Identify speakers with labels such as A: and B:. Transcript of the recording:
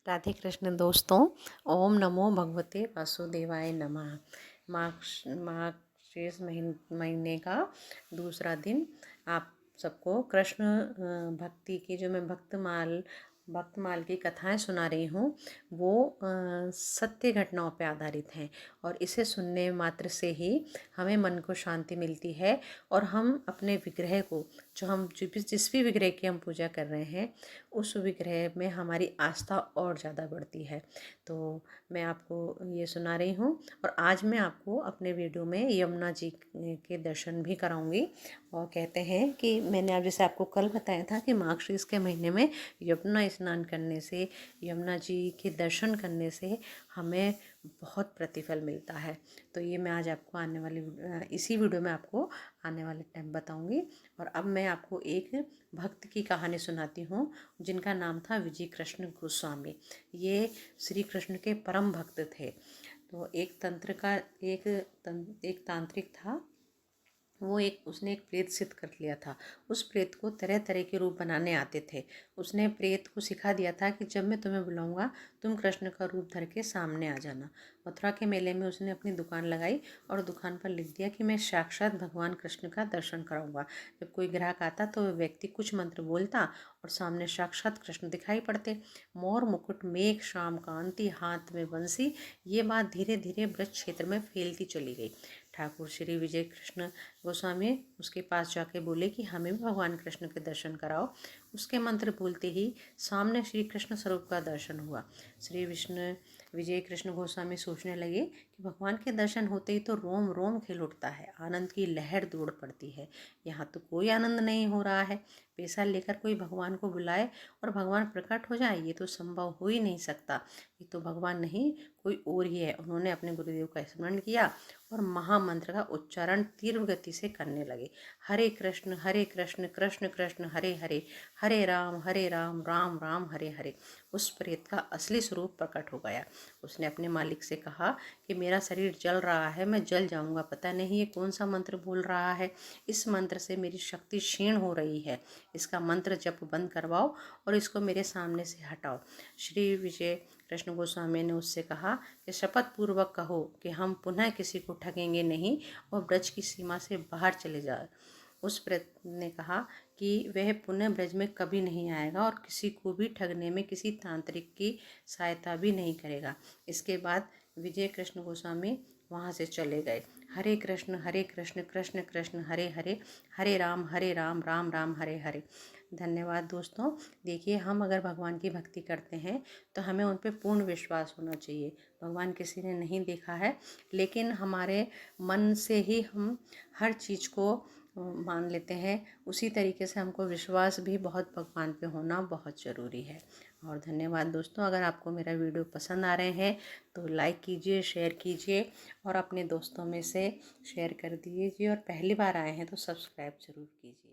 A: राधे कृष्ण दोस्तों। ओम नमो भगवते वासुदेवाय नमः। माघ शेष महीने का दूसरा दिन आप सबको कृष्ण भक्ति की जो मैं भक्तमाल की कथाएं सुना रही हूँ वो सत्य घटनाओं पे आधारित हैं और इसे सुनने मात्र से ही हमें मन को शांति मिलती है और हम अपने विग्रह को जिस भी विग्रह की हम पूजा कर रहे हैं उस विग्रह में हमारी आस्था और ज़्यादा बढ़ती है। तो मैं आपको ये सुना रही हूँ और आज मैं आपको अपने वीडियो में यमुना जी के दर्शन भी कराऊंगी। और कहते हैं कि मैंने अब जैसे आपको कल बताया था कि मार्गशीर्ष के महीने में यमुना स्नान करने से, यमुना जी के दर्शन करने से हमें बहुत प्रतिफल मिलता है। तो ये मैं आज आपको इसी वीडियो में आपको आने वाले टाइम बताऊंगी। और अब मैं आपको एक भक्त की कहानी सुनाती हूँ जिनका नाम था विजय कृष्ण गोस्वामी। ये श्री कृष्ण के परम भक्त थे। तो एक तांत्रिक था। उसने एक प्रेत सिद्ध कर लिया था। उस प्रेत को तरह तरह के रूप बनाने आते थे। उसने प्रेत को सिखा दिया था कि जब मैं तुम्हें बुलाऊंगा तुम कृष्ण का रूप धर के सामने आ जाना। मथुरा के मेले में उसने अपनी दुकान लगाई और दुकान पर लिख दिया कि मैं साक्षात भगवान कृष्ण का दर्शन कराऊंगा। जब कोई ग्राहक आता तो वह व्यक्ति कुछ मंत्र बोलता और सामने साक्षात कृष्ण दिखाई पड़ते। मोर मुकुट मेघ श्याम कांति हाथ में बंसी। ये बात धीरे धीरे ब्रज क्षेत्र में फैलती चली गई। ठाकुर श्री विजय कृष्ण गोस्वामी उसके पास जाके बोले कि हमें भी भगवान कृष्ण के दर्शन कराओ। उसके मंत्र बोलते ही सामने श्री कृष्ण स्वरूप का दर्शन हुआ। विजय कृष्ण गोस्वामी सोचने लगे कि भगवान के दर्शन होते ही तो रोम रोम खिल उठता है, आनंद की लहर दौड़ पड़ती है। यहाँ तो कोई आनंद नहीं हो रहा है। पैसा लेकर कोई भगवान को बुलाए और भगवान प्रकट हो जाए, ये तो संभव हो ही नहीं सकता। ये तो भगवान नहीं कोई और ही है। उन्होंने अपने गुरुदेव का स्मरण किया और महामंत्र का उच्चारण तीव्र गति से करने लगे। हरे कृष्ण कृष्ण कृष्ण हरे हरे, हरे राम राम राम हरे हरे। उस प्रेत का असली स्वरूप प्रकट हो गया। उसने अपने मालिक से कहा कि मेरा शरीर जल रहा है, मैं जल जाऊंगा। पता नहीं ये कौन सा मंत्र बोल रहा है। इस मंत्र से मेरी शक्ति क्षीण हो रही है। इसका मंत्र जप बंद करवाओ और इसको मेरे सामने से हटाओ। श्री विजय कृष्ण गोस्वामी ने उससे कहा कि शपथ पूर्वक कहो कि हम पुनः किसी को ठगेंगे नहीं और ब्रज की सीमा से बाहर चले जाए। उस प्रेत ने कहा कि वह पुनः ब्रज में कभी नहीं आएगा और किसी को भी ठगने में किसी तांत्रिक की सहायता भी नहीं करेगा। इसके बाद विजय कृष्ण गोस्वामी वहाँ से चले गए। हरे कृष्ण कृष्ण कृष्ण हरे हरे, हरे राम राम राम हरे हरे। धन्यवाद दोस्तों। देखिए, हम अगर भगवान की भक्ति करते हैं तो हमें उन पर पूर्ण विश्वास होना चाहिए। भगवान किसी ने नहीं देखा है, लेकिन हमारे मन से ही हम हर चीज़ को मान लेते हैं। उसी तरीके से हमको विश्वास भी भगवान पे होना बहुत ज़रूरी है। और धन्यवाद दोस्तों। अगर आपको मेरा वीडियो पसंद आ रहे हैं तो लाइक कीजिए, शेयर कीजिए और अपने दोस्तों में से शेयर कर दीजिए और पहली बार आए हैं तो सब्सक्राइब ज़रूर कीजिए।